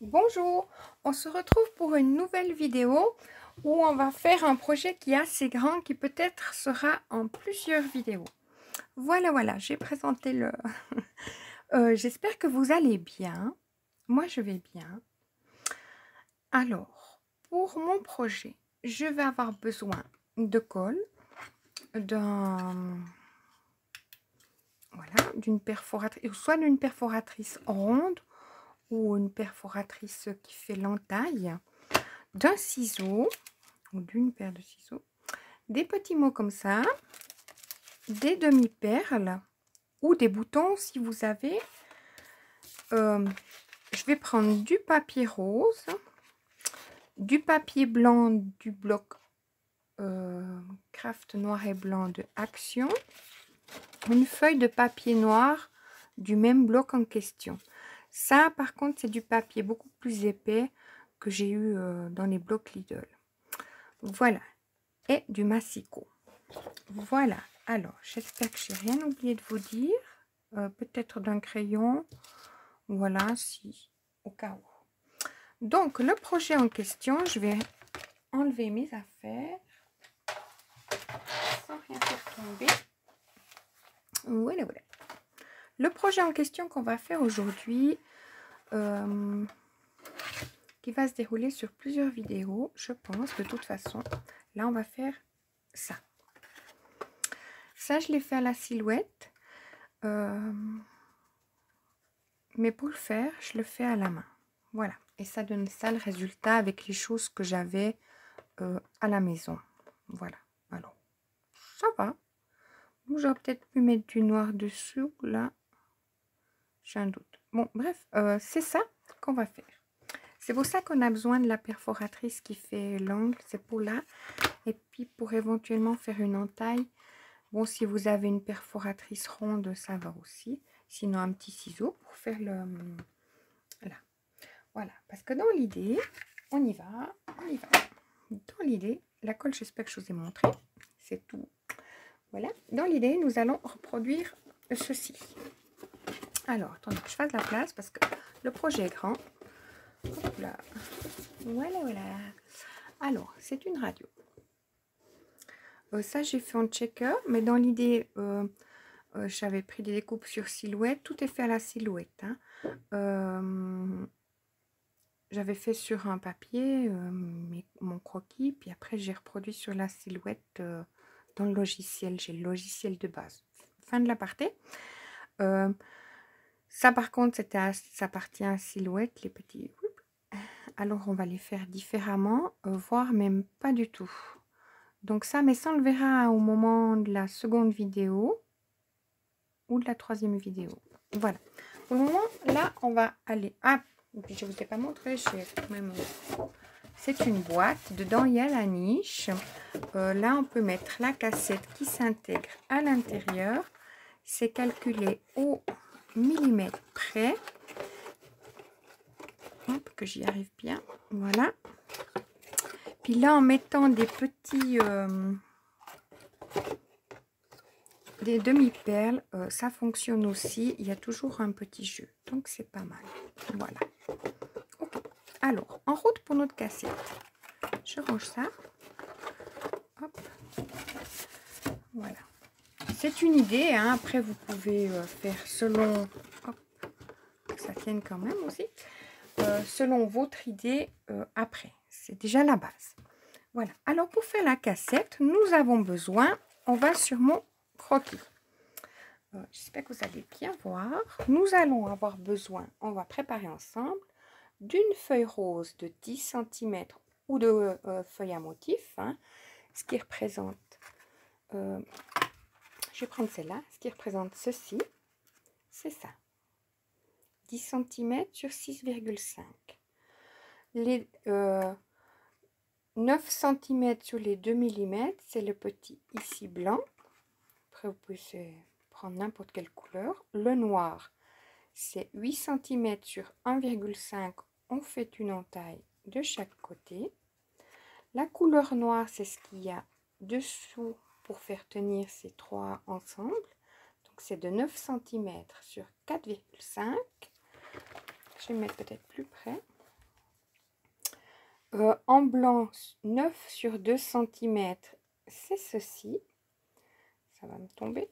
Bonjour, on se retrouve pour une nouvelle vidéo où on va faire un projet qui est assez grand, qui peut-être sera en plusieurs vidéos. Voilà, j'ai présenté le... J'espère que vous allez bien. Moi, je vais bien. Alors, pour mon projet, je vais avoir besoin de colle, d'une perforatrice, soit d'une perforatrice ronde ou une perforatrice qui fait l'entaille, d'un ciseau ou d'une paire de ciseaux, des petits mots comme ça, des demi-perles ou des boutons si vous avez. Je vais prendre du papier rose, du papier blanc du bloc Craft noir et blanc de Action, une feuille de papier noir du même bloc en question. Ça, par contre, c'est du papier beaucoup plus épais que j'ai eu dans les blocs Lidl. Voilà. Et du massicot. Voilà. Alors, j'espère que j'ai rien oublié de vous dire. Peut-être d'un crayon. Voilà, si, au cas où. Donc, le projet en question, je vais enlever mes affaires sans rien faire tomber. Voilà. Le projet en question qu'on va faire aujourd'hui, qui va se dérouler sur plusieurs vidéos, je pense, de toute façon. Là, on va faire ça. Ça, je l'ai fait à la silhouette. Mais pour le faire, je le fais à la main. Voilà. Et ça donne ça le résultat avec les choses que j'avais à la maison. Voilà. Alors, ça va. J'aurais peut-être pu mettre du noir dessous. Là, j'ai un doute. Bon, bref, c'est ça qu'on va faire. C'est pour ça qu'on a besoin de la perforatrice qui fait l'angle. C'est pour là. Et puis, pour éventuellement faire une entaille. Bon, si vous avez une perforatrice ronde, ça va aussi. Sinon, un petit ciseau pour faire le... Là. Voilà. Parce que dans l'idée, on y va. Dans l'idée, la colle, j'espère que je vous ai montré. C'est tout. Voilà. Dans l'idée, nous allons reproduire ceci. Alors, attendez que je fasse la place parce que le projet est grand. Hop là. Voilà. Alors, c'est une radio. Ça, j'ai fait en checker, mais dans l'idée, j'avais pris des découpes sur silhouette. Tout est fait à la silhouette. Hein. J'avais fait sur un papier mon croquis, puis après j'ai reproduit sur la silhouette dans le logiciel. J'ai le logiciel de base. Fin de l'aparté. Ça par contre, ça appartient à silhouette, les petits. Alors on va les faire différemment, voire même pas du tout. Donc ça, mais ça on le verra au moment de la seconde vidéo ou de la troisième vidéo. Voilà. Pour le moment, là, on va aller... Ah, puis je ne vous ai pas montré, j'ai quand même... C'est une boîte, dedans il y a la niche. Là, on peut mettre la cassette qui s'intègre à l'intérieur. C'est calculé au millimètre près. Hop, que j'y arrive bien. Voilà. Puis là, en mettant des petits... des demi-perles, ça fonctionne aussi. Il y a toujours un petit jeu. Donc, c'est pas mal. Voilà. Okay. Alors, en route pour notre cassette. Je range ça. Hop. Voilà. C'est une idée. Hein. Après, vous pouvez faire selon... Hop, que ça tienne quand même aussi. Selon votre idée après. C'est déjà la base. Voilà. Alors, pour faire la cassette, nous avons besoin... On va sur mon croquis. J'espère que vous allez bien voir. Nous allons avoir besoin, on va préparer ensemble, d'une feuille rose de 10 cm ou de feuille à motif, hein, ce qui représente, je vais prendre celle-là, ce qui représente ceci, c'est ça, 10 cm sur 6,5. Les 9 cm sur les 2 mm, c'est le petit ici blanc. Après, vous pouvez prendre n'importe quelle couleur. Le noir, c'est 8 cm sur 1,5. On fait une entaille de chaque côté. La couleur noire, c'est ce qu'il y a dessous pour faire tenir ces trois ensemble. Donc, c'est de 9 cm sur 4,5. Je vais me mettre peut-être plus près. En blanc, 9 sur 2 cm, c'est ceci. Ça va me tomber.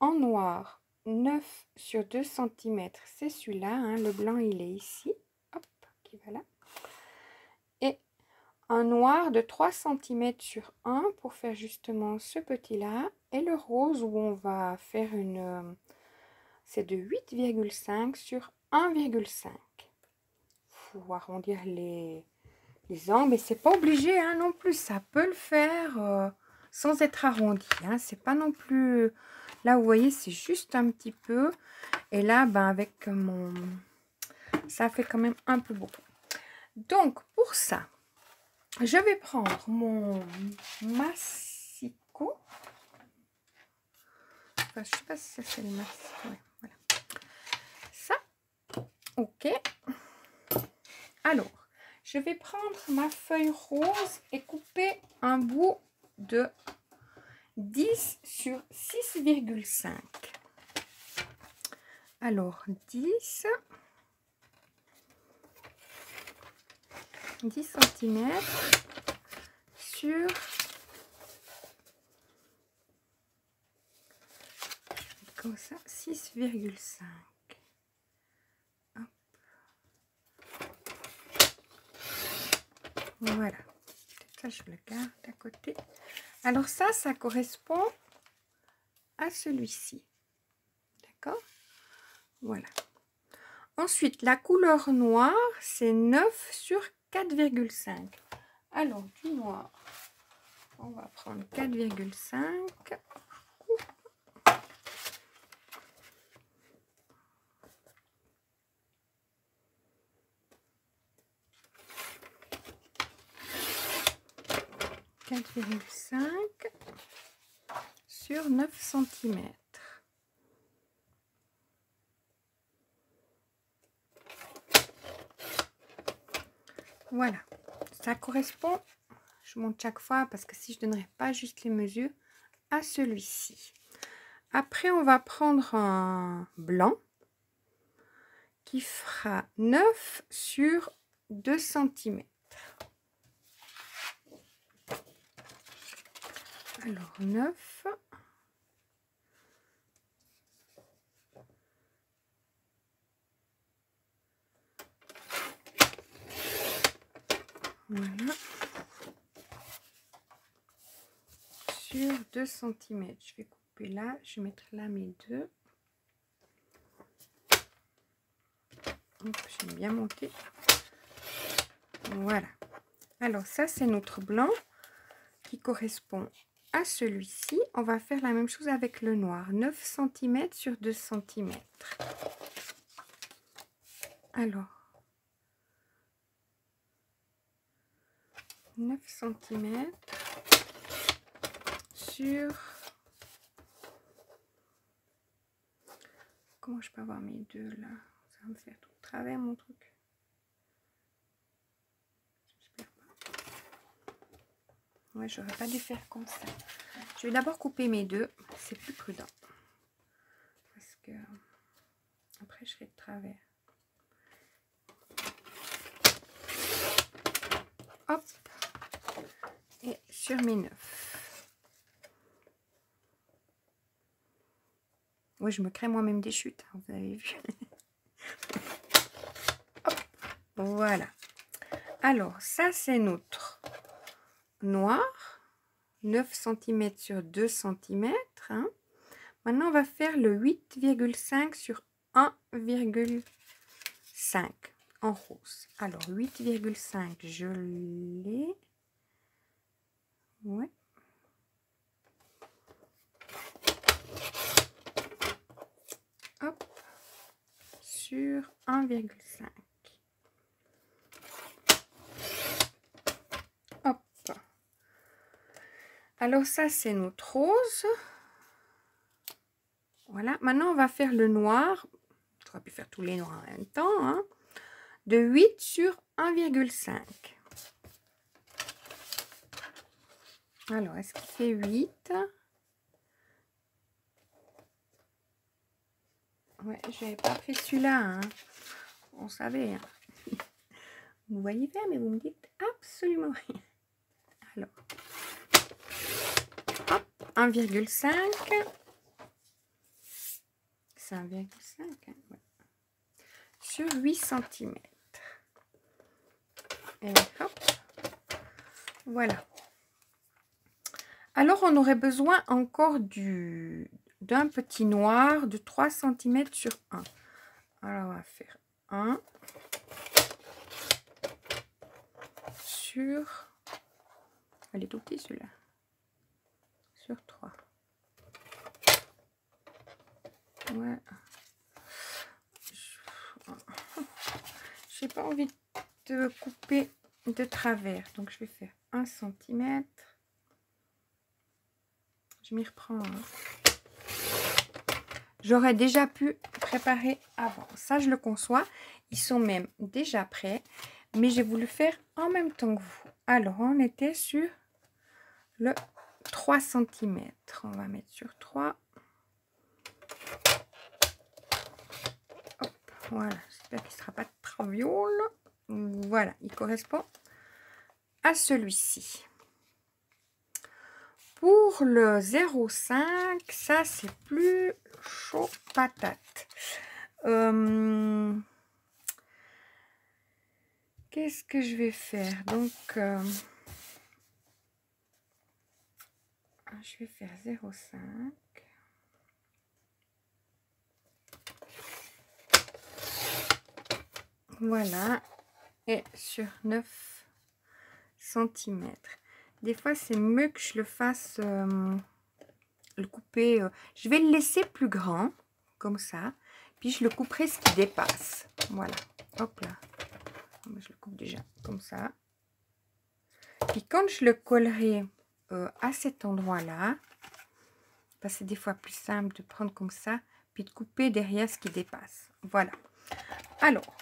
En noir, 9 sur 2 cm, c'est celui-là. Hein. Le blanc, il est ici. Hop, qui va là. Et un noir de 3 cm sur 1 pour faire justement ce petit-là. Et le rose où on va faire une... c'est de 8,5 sur 1,5. Faut arrondir les angles, mais c'est pas obligé hein, non plus. Ça peut le faire sans être arrondi. Hein. C'est pas non plus... Là, vous voyez, c'est juste un petit peu. Et là, ben, avec mon... Ça fait quand même un peu beaucoup. Donc, pour ça, je vais prendre mon massicot. Enfin, je sais pas si ça c'est le massicot. Ouais, voilà. Ça, ok. Alors, je vais prendre ma feuille rose et couper un bout de 10 sur 6,5. Alors, 10 cm sur comme ça 6,5. Voilà, ça je le garde à côté. Alors ça correspond à celui-ci, d'accord. Voilà. Ensuite, la couleur noire, c'est 9 sur 4,5. Alors, du noir, on va prendre 4,5. 4,5 sur 9 cm. Voilà, ça correspond, je monte chaque fois parce que si je ne donnerais pas juste les mesures, à celui-ci. Après, on va prendre un blanc qui fera 9 sur 2 cm. Alors, 9. Voilà. Sur 2 cm. Je vais couper là. Je vais mettre là mes deux. J'aime bien monter. Voilà. Alors, ça, c'est notre blanc qui correspond à celui-ci. On va faire la même chose avec le noir. 9 cm sur 2 cm. Alors, 9 cm sur... Comment je peux avoir mes deux là? Ça va me faire tout travers mon truc. J'espère pas. Ouais, j'aurais pas dû faire comme ça. Je vais d'abord couper mes deux. C'est plus prudent. Parce que après je serai de travers. Hop. Et sur mes 9. Oui, je me crée moi-même des chutes, hein, vous avez vu. Hop, voilà. Alors, ça, c'est notre noir. 9 cm sur 2 cm. Hein. Maintenant, on va faire le 8,5 sur 1,5 en rose. Alors, 8,5, je l'ai. Ouais. Hop, sur 1,5. Hop. Alors ça, c'est notre rose. Voilà. Maintenant, on va faire le noir. J'aurais pu faire tous les noirs en même temps. Hein, de 8 sur 1,5. Alors, est-ce qu'il fait 8? Ouais, je n'avais pas pris celui-là. Hein. On savait. Hein. Vous voyez bien, mais vous me dites absolument rien. Alors, hop, 1,5. C'est 1,5, hein, ouais. Sur 8 cm. Et hop, voilà. Alors, on aurait besoin encore d'un petit noir de 3 cm sur 1. Alors, on va faire 1 sur... Elle est tout petit celui-là. Sur 3. Ouais. J'ai pas envie de couper de travers. Donc, je vais faire 1 cm. Je m'y reprends. Hein. J'aurais déjà pu préparer avant. Ça, je le conçois. Ils sont même déjà prêts. Mais j'ai voulu faire en même temps que vous. Alors, on était sur le 3 cm. On va mettre sur 3. Hop, voilà. J'espère qu'il ne sera pas trop viole. Voilà, il correspond à celui-ci. Pour le 0,5, ça c'est plus chaud patate. Qu'est-ce que je vais faire? Donc, je vais faire 0,5. Voilà. Et sur 9 cm. Des fois, c'est mieux que je le fasse, le couper. Je vais le laisser plus grand, comme ça. Puis, je le couperai ce qui dépasse. Voilà. Hop là. Je le coupe déjà comme ça. Puis, quand je le collerai à cet endroit-là, parce que c'est des fois plus simple de prendre comme ça, puis de couper derrière ce qui dépasse. Voilà. Alors,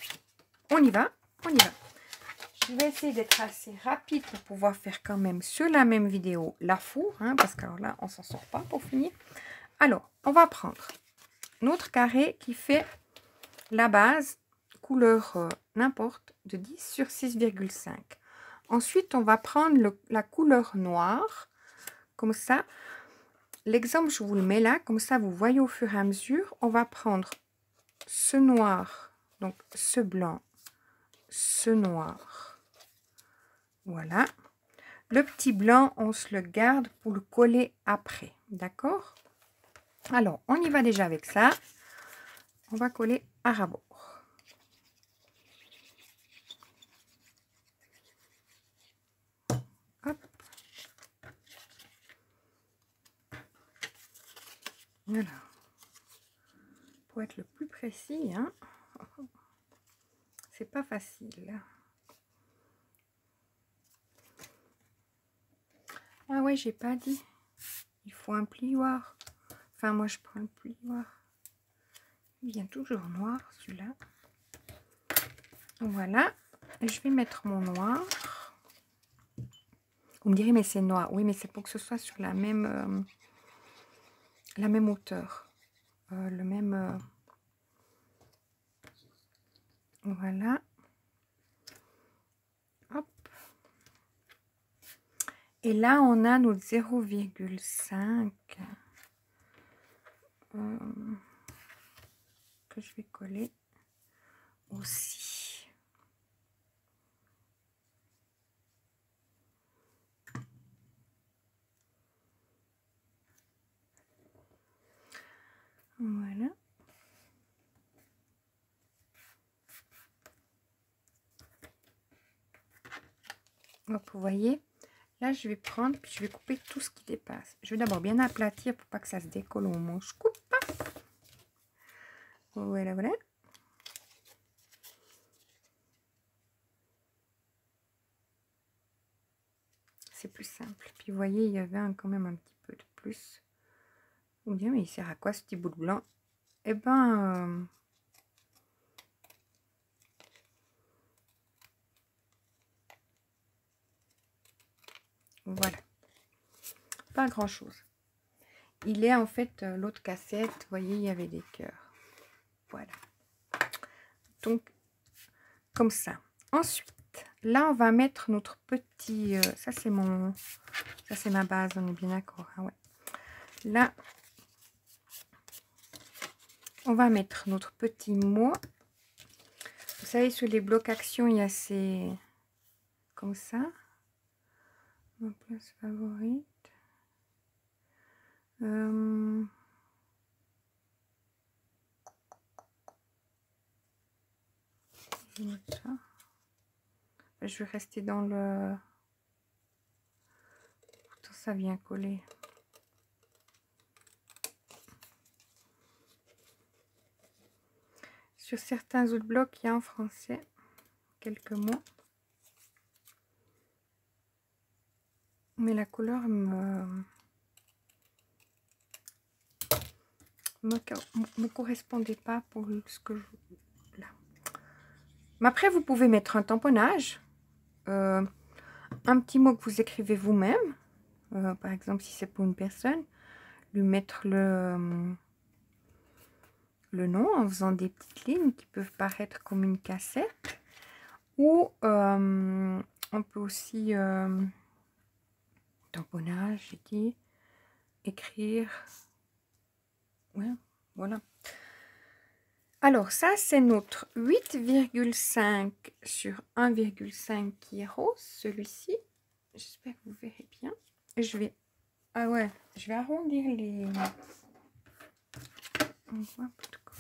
on y va. On y va. Je vais essayer d'être assez rapide pour pouvoir faire quand même sur la même vidéo la four, hein, parce que alors là, on s'en sort pas pour finir. Alors, on va prendre notre carré qui fait la base, couleur n'importe, de 10 sur 6,5. Ensuite, on va prendre la couleur noire, comme ça. L'exemple, je vous le mets là, comme ça, vous voyez au fur et à mesure. On va prendre ce noir, donc ce blanc, ce noir. Voilà. Le petit blanc, on se le garde pour le coller après. D'accord? Alors, on y va déjà avec ça. On va coller à rabord. Hop. Voilà. Pour être le plus précis, hein. C'est pas facile. Ah ouais, j'ai pas dit. Il faut un plioir. Enfin, moi, je prends le plioir. Il vient toujours noir, celui-là. Voilà. Et je vais mettre mon noir. Vous me direz, mais c'est noir. Oui, mais c'est pour que ce soit sur la même hauteur. Le même... voilà. Hop. Et là, on a notre 0,5 que je vais coller aussi. Voilà. Hop, vous voyez, là, je vais prendre, puis je vais couper tout ce qui dépasse. Je vais d'abord bien aplatir pour pas que ça se décolle au moment où je coupe. Voilà, voilà. C'est plus simple. Puis, vous voyez, il y avait quand même un petit peu de plus. Ou bien, mais il sert à quoi ce petit bout de blanc? Eh ben... voilà. Pas grand chose. Il est en fait l'autre cassette. Vous voyez, il y avait des cœurs. Voilà. Donc, comme ça. Ensuite, là, on va mettre notre petit... ça, c'est ma base, on est bien d'accord. Ah ouais. Là, on va mettre notre petit mot. Vous savez, sur les blocs actions, il y a ces... Comme ça. Ma place favorite. Je vais mettre ça. Je vais rester dans le... Tout ça vient coller. Sur certains autres blocs, il y a en français quelques mots. Mais la couleur me correspondait pas pour ce que je... Là. Mais après, vous pouvez mettre un tamponnage. Un petit mot que vous écrivez vous-même. Par exemple, si c'est pour une personne. Lui mettre le nom en faisant des petites lignes qui peuvent paraître comme une cassette. Ou on peut aussi... tamponnage, j'ai dit. Écrire. Ouais, voilà. Alors, ça, c'est notre 8,5 sur 1,5 qui est rose, celui-ci. J'espère que vous verrez bien. Je vais... Ah ouais, je vais arrondir les... On voit un peu de quoi.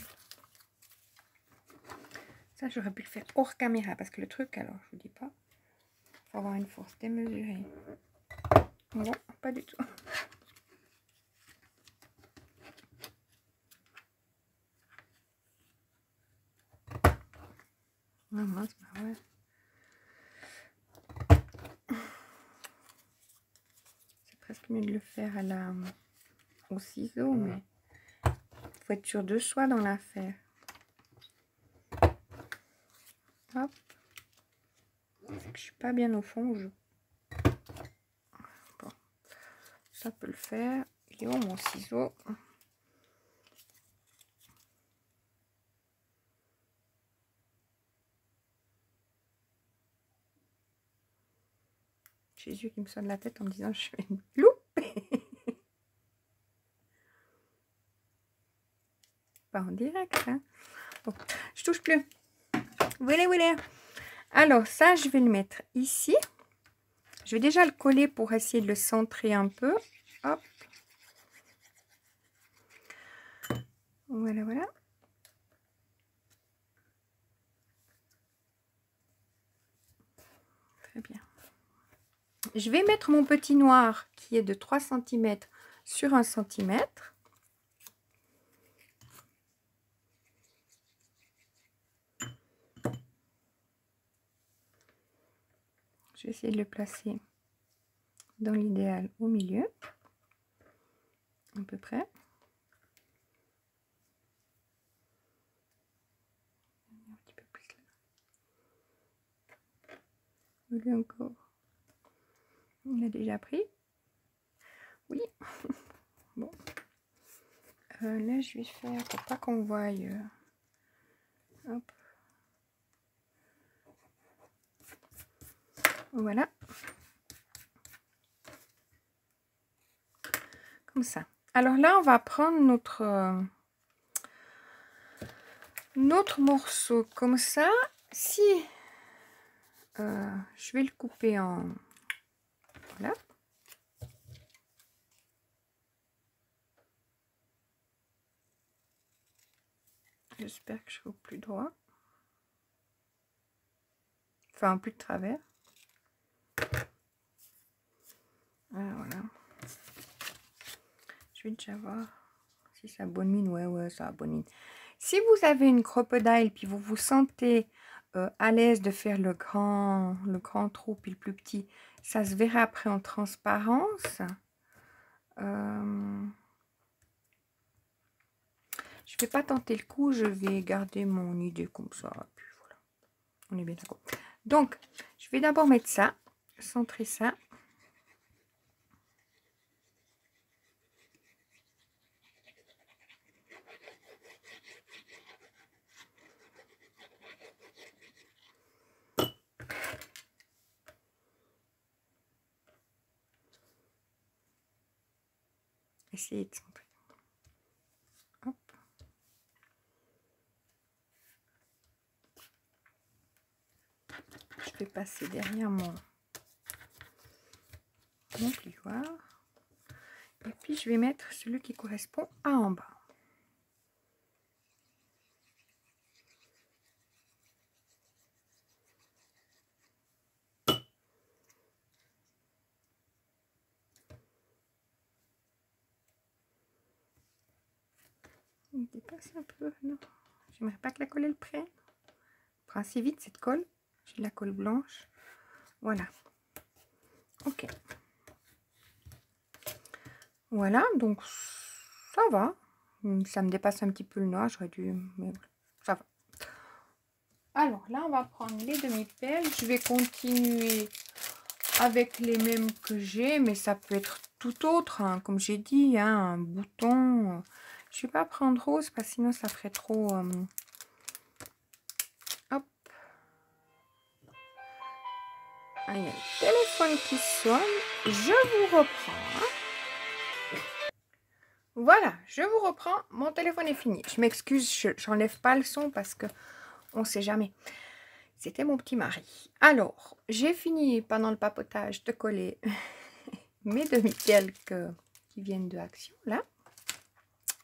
Ça, j'aurais pu le faire hors caméra, parce que le truc, alors, je vous dis pas, il faut avoir une force démesurée. Non, pas du tout. Ah mince, bah ouais. C'est presque mieux de le faire à au ciseau, mais il faut être sûr de soi dans l'affaire. Hop. C'est que je suis pas bien au fond. Bon. Ça peut le faire. Il est où mon ciseau? Jésus qui me sonne la tête en me disant je vais me louper. Pas en direct, hein. Bon, je touche plus. Voilà, voilà. Alors ça, je vais le mettre ici. Je vais déjà le coller pour essayer de le centrer un peu. Hop. Voilà, voilà. Très bien. Je vais mettre mon petit noir qui est de 3 cm sur 1 cm. Je vais essayer de le placer dans l'idéal au milieu. À peu près. Un petit peu plus là. Lui encore. On a déjà pris. Oui. Bon. Là, je vais faire pour pas qu'on voie. Hop. Voilà. Comme ça. Alors là, on va prendre notre morceau comme ça. Si je vais le couper en... Voilà. J'espère que je serai au plus droit. Enfin, plus de travers. Voilà. Je vais déjà voir si ça a bonne mine. Ouais, ça a bonne mine. Si vous avez une crocodile puis vous vous sentez à l'aise de faire le grand trou puis le plus petit, ça se verra après en transparence. Je vais pas tenter le coup, je vais garder mon idée comme ça. Puis voilà, on est bien d'accord. Donc, je vais d'abord mettre ça, centrer ça. Essayez de centrer. Hop. Je vais passer derrière mon plioir. Et puis je vais mettre celui qui correspond à en bas. Il dépasse un peu, non. J'aimerais pas que la colle elle prenne. Prends assez vite cette colle. J'ai de la colle blanche. Voilà. Ok. Voilà, donc ça va. Ça me dépasse un petit peu le noir, j'aurais dû, mais ça va. Alors là, on va prendre les demi-perles. Je vais continuer avec les mêmes que j'ai, mais ça peut être tout autre, hein, comme j'ai dit, hein, un bouton. Je vais pas prendre rose parce que sinon ça ferait trop. Hop. Ah, il y a le téléphone qui sonne. Je vous reprends. Hein. Voilà, je vous reprends. Mon téléphone est fini. Je m'excuse, j'enlève pas le son parce que on sait jamais. C'était mon petit mari. Alors, j'ai fini pendant le papotage de coller mes demi-perles qui viennent de Action, là.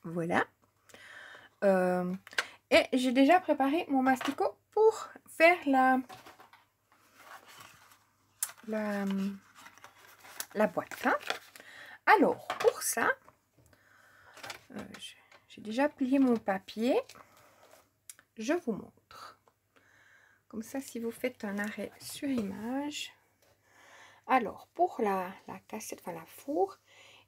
Voilà. Et j'ai déjà préparé mon masticot pour faire la boîte. Hein. Alors, pour ça, j'ai déjà plié mon papier. Je vous montre. Comme ça, si vous faites un arrêt sur image. Alors, pour la cassette, enfin la fourre,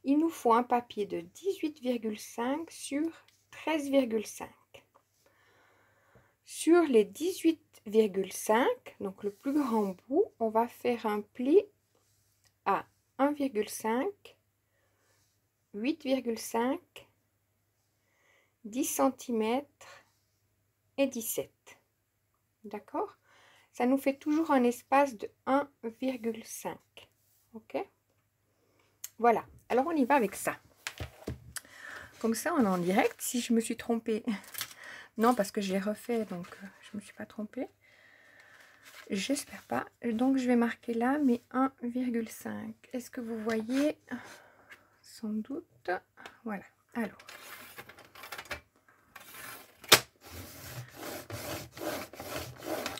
il nous faut un papier de 18,5 sur 13,5. Sur les 18,5, donc le plus grand bout, on va faire un pli à 1,5, 8,5, 10 cm et 17. D'accord? Ça nous fait toujours un espace de 1,5. Ok? Voilà. Alors, on y va avec ça. Comme ça, on est en direct. Si je me suis trompée, non, parce que j'ai refait, donc je ne me suis pas trompée. J'espère pas. Donc, je vais marquer là, mais 1,5. Est-ce que vous voyez? Sans doute. Voilà. Alors.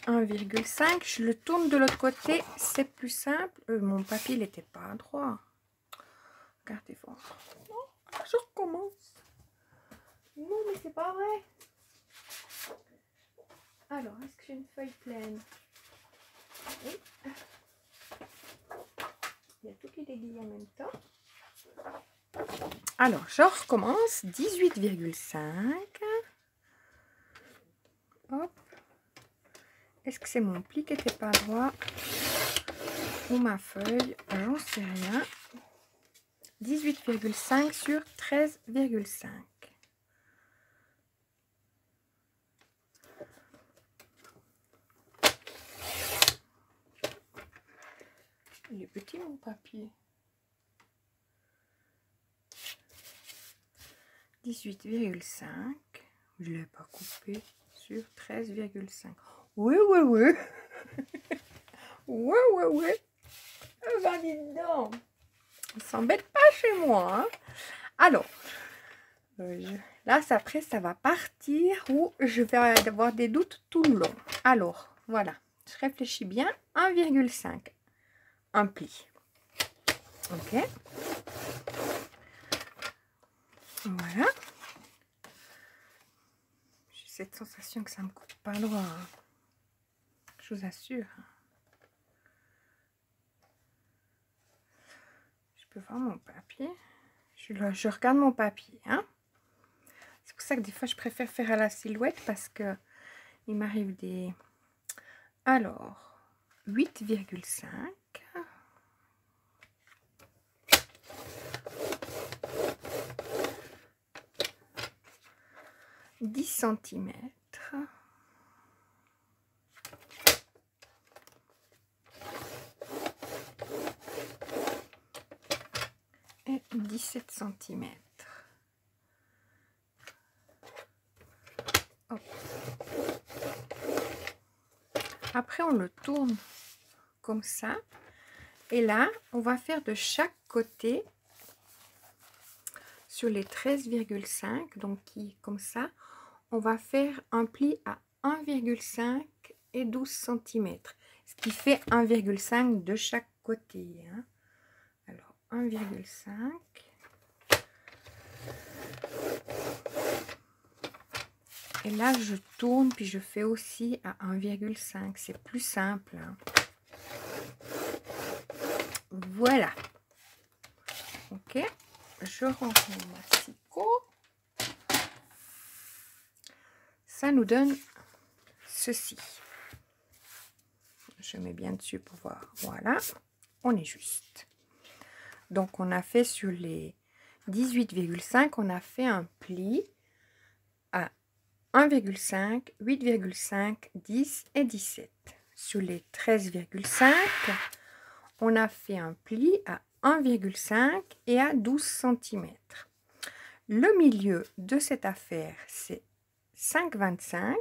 « 1,5. Je le tourne de l'autre côté. C'est plus simple. Mon papier, il n'était pas droit. Regardez voir. Non, je recommence. Non, mais c'est pas vrai. Alors, est-ce que j'ai une feuille pleine? Oui. Il y a tout qui déguille en même temps. Alors, je recommence. 18,5. Hop. Est-ce que c'est mon pli qui n'était pas droit? Ou ma feuille? J'en sais rien. 18,5 sur 13,5. Il est petit mon papier. 18,5. Je ne l'ai pas coupé sur 13,5. Oui, oui, oui. Oui, oui, oui. Ben, dis donc. On s'embête pas chez moi. Hein. Alors, là, après, ça va partir ou je vais avoir des doutes tout le long. Alors, voilà. Je réfléchis bien. 1,5. Un pli. Ok. Voilà. J'ai cette sensation que ça ne me coupe pas droit. Hein. Je vous assure. Je peux voir mon papier. Je regarde mon papier. Hein. C'est pour ça que des fois, je préfère faire à la silhouette parce que il m'arrive des... Alors, 8,5. 10 cm. Et 17 cm. Après, on le tourne comme ça. Et là, on va faire de chaque côté sur les 13,5, donc qui comme ça, on va faire un pli à 1,5 et 12 cm, ce qui fait 1,5 de chaque côté. Hein. Alors 1,5. Et là, je tourne, puis je fais aussi à 1,5. C'est plus simple. Hein. Voilà. Ok. Je range mon massicot. Ça nous donne ceci. Je mets bien dessus pour voir. Voilà. On est juste. Donc, on a fait sur les 18,5, on a fait un pli à 1,5, 8,5, 10 et 17. Sur les 13,5, on a fait un pli à 1,5 et à 12 cm. Le milieu de cette affaire, c'est 5,25.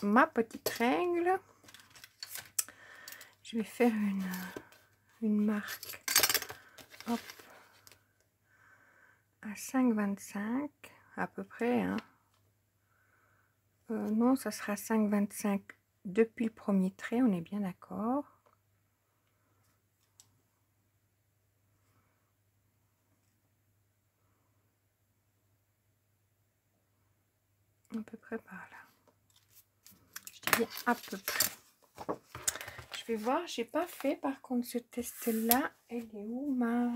Ma petite règle, je vais faire une marque, hop, à 5,25 à peu près. Hein. Non, ça sera 5,25 depuis le premier trait, on est bien d'accord. À peu près par là. Je dis bien à peu près. Je vais voir, j'ai pas fait par contre ce test là. Elle est où ma...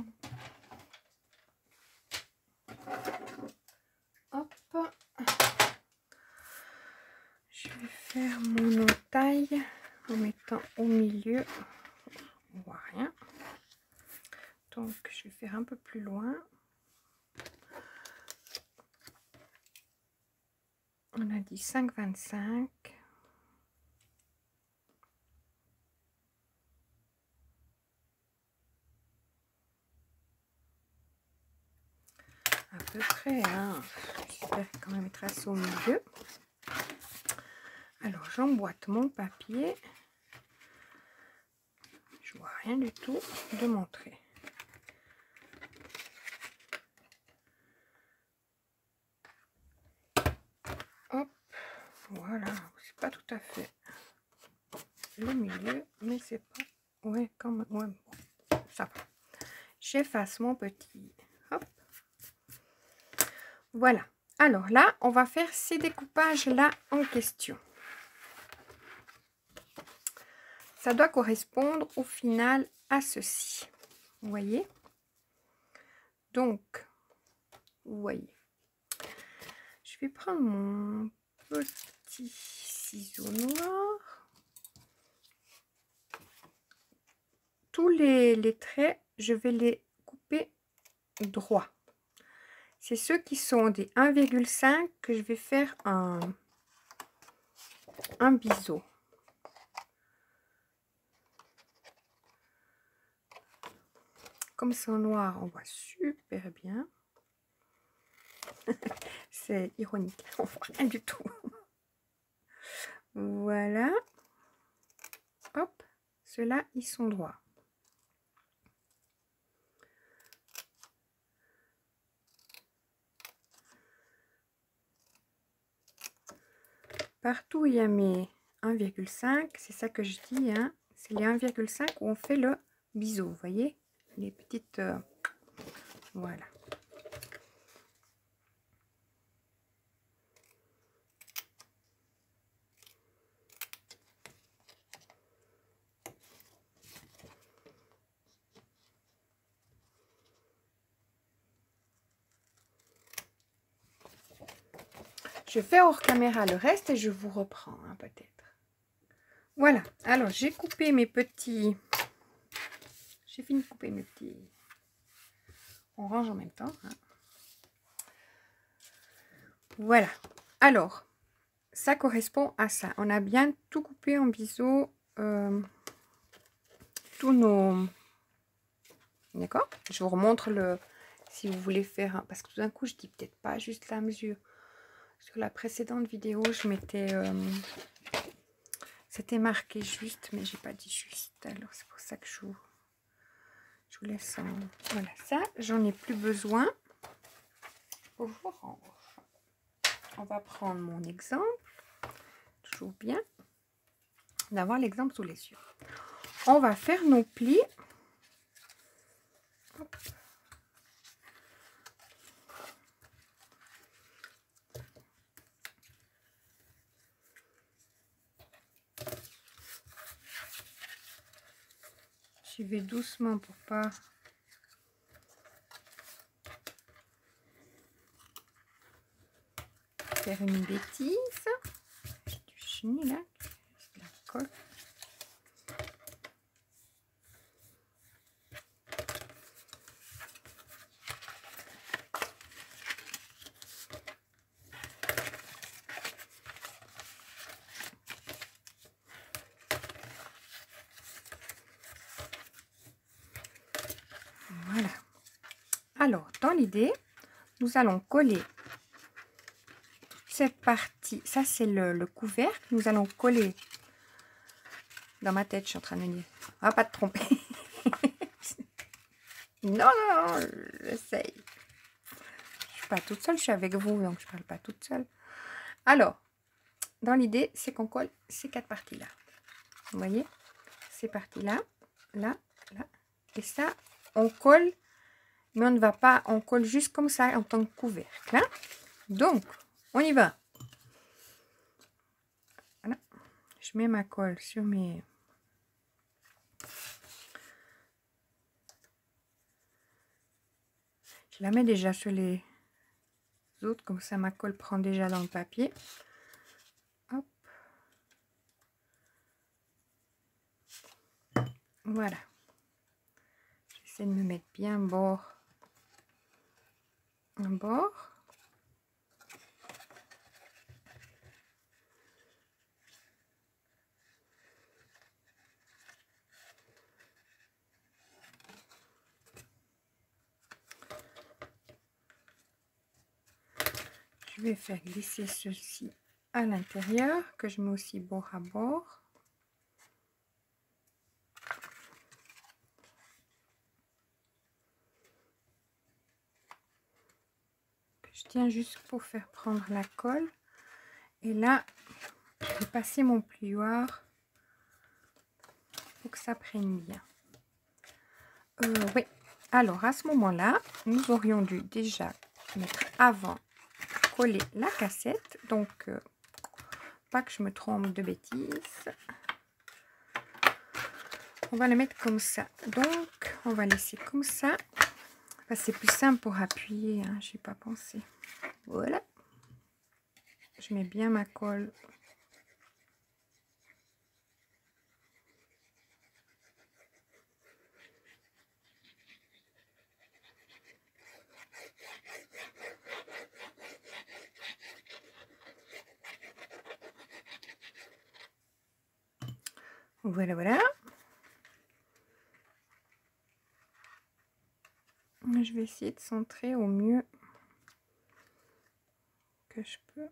Hop. Je vais faire mon entaille en mettant au milieu. On voit rien. Donc je vais faire un peu plus loin. On a dit 5,25. À peu près, hein. J'espère quand même tracer au milieu. Alors j'emboîte mon papier. Je vois rien du tout de montrer. Hop, voilà, c'est pas tout à fait le milieu, mais c'est pas... Ouais, quand même, ouais, bon, ça va. J'efface mon petit... Hop. Voilà. Alors là, on va faire ces découpages-là en question. Ça doit correspondre au final à ceci. Vous voyez? Donc, vous voyez. Je vais prendre mon petit ciseau noir. Tous les traits, je vais les couper droit. C'est ceux qui sont des 1,5 que je vais faire un biseau. Comme c'est en noir, on voit super bien. C'est ironique, on voit rien du tout. Voilà. Hop, ceux-là, ils sont droits. Partout où il y a mes 1,5, c'est ça que je dis, hein, c'est les 1,5 où on fait le biseau, vous voyez, les petites... voilà. Je fais hors caméra le reste et je vous reprends, hein, peut-être. Voilà, alors j'ai coupé mes petits... J'ai fini de couper mes petits... On range en même temps. Hein. Voilà, alors, ça correspond à ça. On a bien tout coupé en biseau, tous nos... D'accord? Je vous remontre le... Si vous voulez faire... Un... Parce que tout d'un coup, je dis peut-être pas juste la mesure. Sur la précédente vidéo, je m'étais C'était marqué juste, mais j'ai pas dit juste. Alors c'est pour ça que je vous laisse en... Voilà, ça, j'en ai plus besoin. Orange. On va prendre mon exemple. Toujours bien d'avoir l'exemple sous les yeux. On va faire nos plis. Hop. J'y vais doucement pour pas faire une bêtise. J'ai du chenille là, de la colle. Voilà. Alors, dans l'idée, nous allons coller cette partie. Ça, c'est le couvercle. Nous allons coller. Dans ma tête, je suis en train de me dire, on va pas te tromper. Non, non, j'essaye. Je suis pas toute seule, je suis avec vous, donc je parle pas toute seule. Alors, dans l'idée, c'est qu'on colle ces 4 parties-là. Vous voyez, ces parties-là, là, là. Et ça, on colle, mais on ne va pas, on colle juste comme ça en tant que couvercle. Hein. Donc, on y va. Voilà. Je mets ma colle sur mes... Je la mets déjà sur les autres, comme ça ma colle prend déjà dans le papier. Hop. Voilà. J'essaie de me mettre bien bord en bord. Je vais faire glisser ceci à l'intérieur, que je mets aussi bord à bord. Je tiens juste pour faire prendre la colle. Et là, je vais passer mon plioir pour que ça prenne bien. Oui. Alors, à ce moment-là, nous aurions dû déjà mettre avant coller la cassette. Donc, pas que je me trompe de bêtises. On va la mettre comme ça. Donc, on va laisser comme ça. C'est plus simple pour appuyer. Hein, je n'ai pas pensé. Voilà. Je mets bien ma colle. Voilà, voilà. Je vais essayer de centrer au mieux que je peux.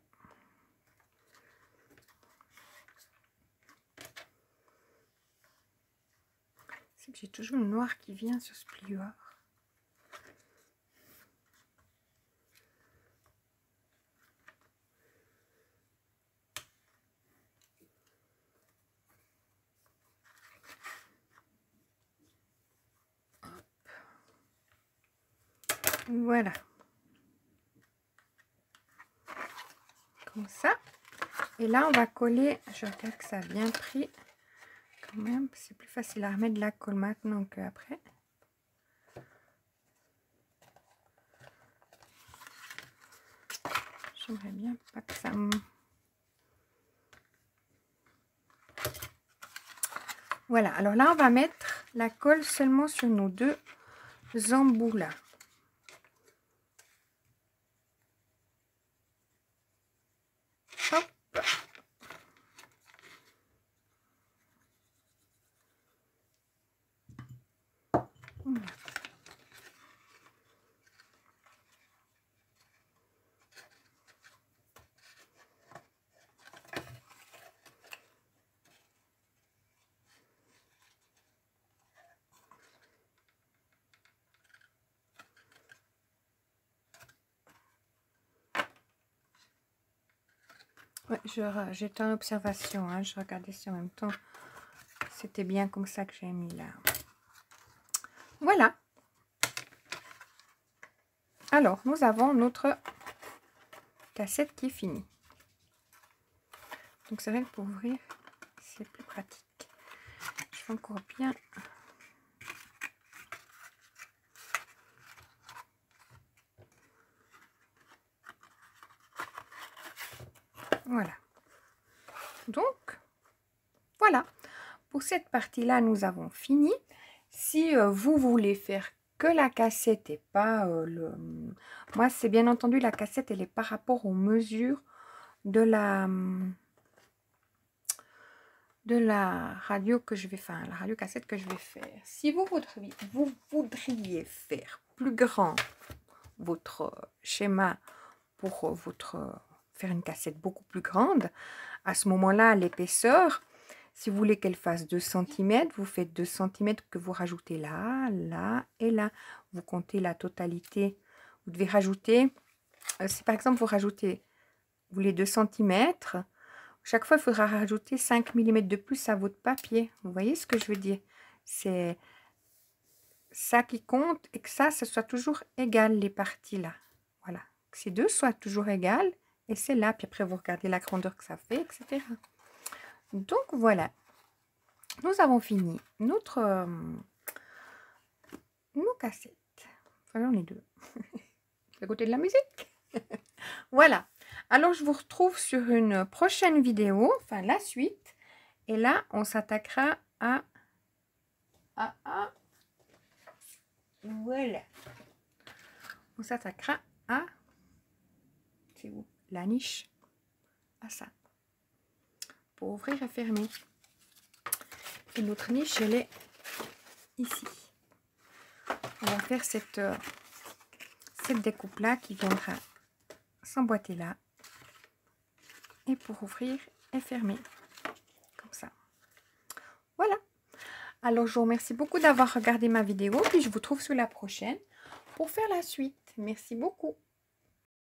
C'est que j'ai toujours le noir qui vient sur ce plioir. Voilà. Comme ça. Et là, on va coller. Je regarde que ça a bien pris. Quand même, c'est plus facile à remettre de la colle maintenant qu'après. J'aimerais bien pas que ça me... Voilà. Alors là, on va mettre la colle seulement sur nos 2 embouts là. Hop. Voilà. Ouais, j'étais en observation, hein, je regardais ça en même temps. C'était bien comme ça que j'ai mis là. Voilà. Alors, nous avons notre cassette qui est finie. Donc, c'est vrai que pour ouvrir, c'est plus pratique. Je fais encore bien. Voilà. Donc, voilà. Pour cette partie-là, nous avons fini. Si vous voulez faire que la cassette et pas le... Moi, c'est bien entendu, la cassette, elle est par rapport aux mesures de la radio que je vais faire, la radio cassette que je vais faire. Si vous voudriez faire plus grand votre schéma pour faire une cassette beaucoup plus grande, à ce moment-là, l'épaisseur, si vous voulez qu'elle fasse 2 cm, vous faites 2 cm que vous rajoutez là, là et là. Vous comptez la totalité. Vous devez rajouter, si par exemple vous rajoutez, vous voulez 2 cm, chaque fois il faudra rajouter 5 mm de plus à votre papier. Vous voyez ce que je veux dire? C'est ça qui compte et que ça soit toujours égal, les parties là. Voilà. Que ces deux soient toujours égales et c'est là. Puis après, vous regardez la grandeur que ça fait, etc. Donc voilà. Nous avons fini notre nos cassettes. Enfin, on est deux. À côté de la musique. Voilà. Alors, je vous retrouve sur une prochaine vidéo, enfin la suite. Et là, on s'attaquera à... Voilà. On s'attaquera à... C'est où? La niche. À ça. Pour ouvrir et fermer. Et l'autre niche, elle est ici. On va faire cette découpe là qui viendra s'emboîter là. Et pour ouvrir et fermer. Comme ça. Voilà. Alors, je vous remercie beaucoup d'avoir regardé ma vidéo. Puis je vous retrouve sur la prochaine pour faire la suite. Merci beaucoup.